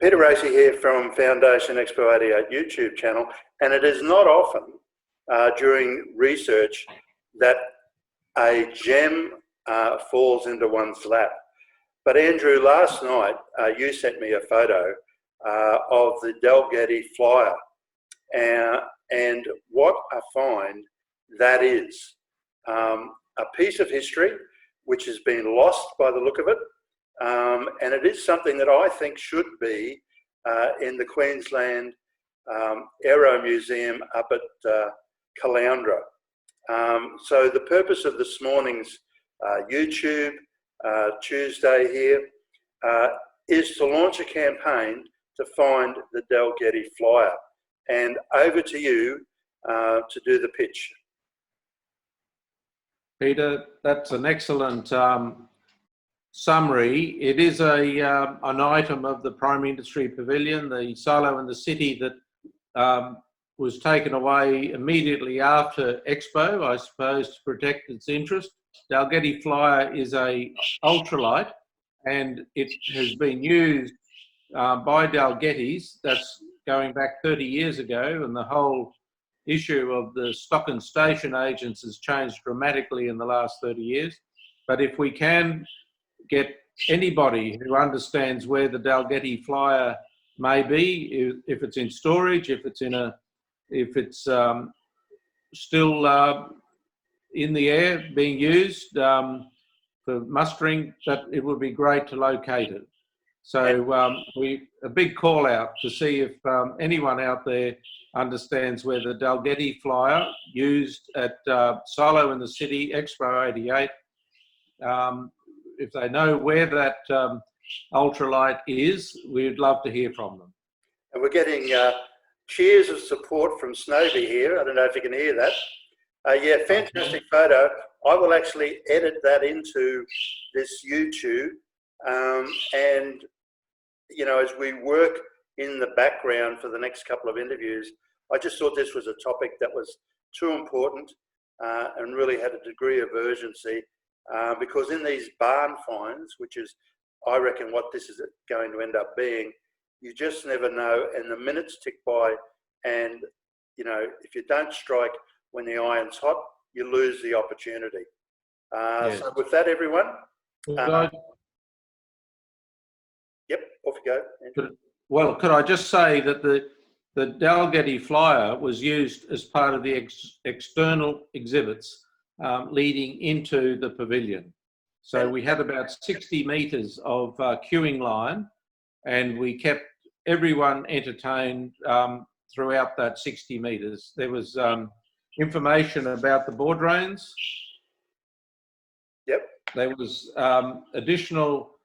Peter Racy here from Foundation Expo 88 YouTube channel, and it is not often during research that a gem falls into one's lap. But Andrew, last night you sent me a photo of the Dalgety Flyer, and what a find that is. A piece of history which has been lost by the look of it, and it is something that I think should be in the Queensland Air Museum up at Caloundra. So the purpose of this morning's YouTube Tuesday here is to launch a campaign to find the Dalgety Flyer. And over to you to do the pitch. Peter, that's an excellent summary. It is an item of the Primary Industry Pavilion, the silo in the city that was taken away immediately after Expo, I suppose, to protect its interest. Dalgety Flyer is a ultralight, and it has been used by Dalgety's. That's going back 30 years ago, and the whole issue of the stock and station agents has changed dramatically in the last 30 years. But if we can get anybody who understands where the Dalgety Flyer may be, if it's in storage, if it's still in the air being used for mustering, that it would be great to locate it. So a big call out to see if anyone out there understands where the Dalgety Flyer used at Silo in the City, Expo 88, if they know where that ultralight is, we'd love to hear from them. And we're getting cheers of support from Snowby here. I don't know if you can hear that. Yeah, fantastic photo. I will actually edit that into this YouTube. And, you know, as we work in the background for the next couple of interviews, I just thought this was a topic that was too important and really had a degree of urgency because in these barn finds, which is, I reckon, what this is going to end up being, you just never know, and the minutes tick by, and, you know, if you don't strike when the iron's hot, you lose the opportunity. Yes. So with that, everyone. Yep, off you go. Well, could I just say that the Dalgety Flyer was used as part of the external exhibits leading into the pavilion. So we had about 60 metres of queuing line, and we kept everyone entertained throughout that 60 metres. There was information about the board drains. Yep. There was additional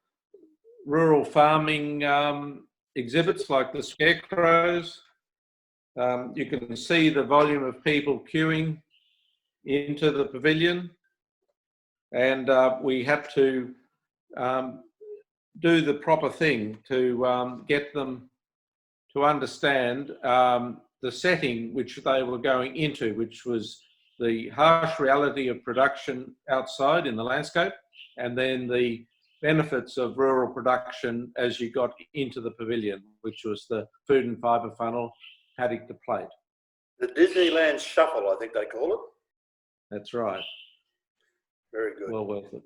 rural farming exhibits like the scarecrows. You can see the volume of people queuing into the pavilion, and we had to do the proper thing to get them to understand the setting which they were going into, which was the harsh reality of production outside in the landscape, and then the benefits of rural production as you got into the pavilion, which was the food and fibre funnel, paddock to plate. The Disneyland Shuffle, I think they call it. That's right. Very good. Well worth it.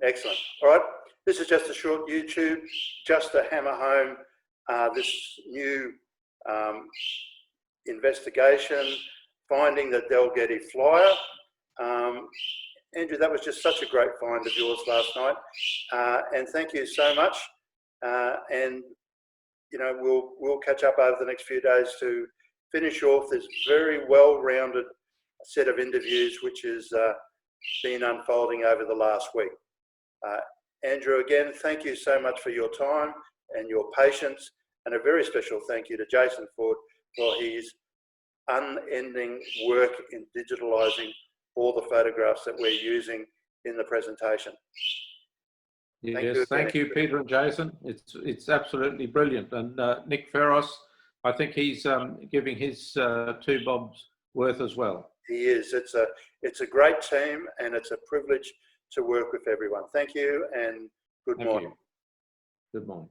Excellent. All right, this is just a short YouTube, just to hammer home this new investigation, finding the Dalgety Flyer. Andrew, that was just such a great find of yours last night, and thank you so much. And you know, we'll catch up over the next few days to finish off this very well-rounded set of interviews which has been unfolding over the last week. Andrew, again, thank you so much for your time and your patience, and a very special thank you to Jason Ford for his unending work in digitalising all the photographs that we're using in the presentation. Yes, thank you, Peter and Jason. It's absolutely brilliant. And Nick Ferros, I think he's giving his 2 bobs worth as well. He is. It's a great team, and it's a privilege to work with everyone. Thank you, and good morning. Good morning.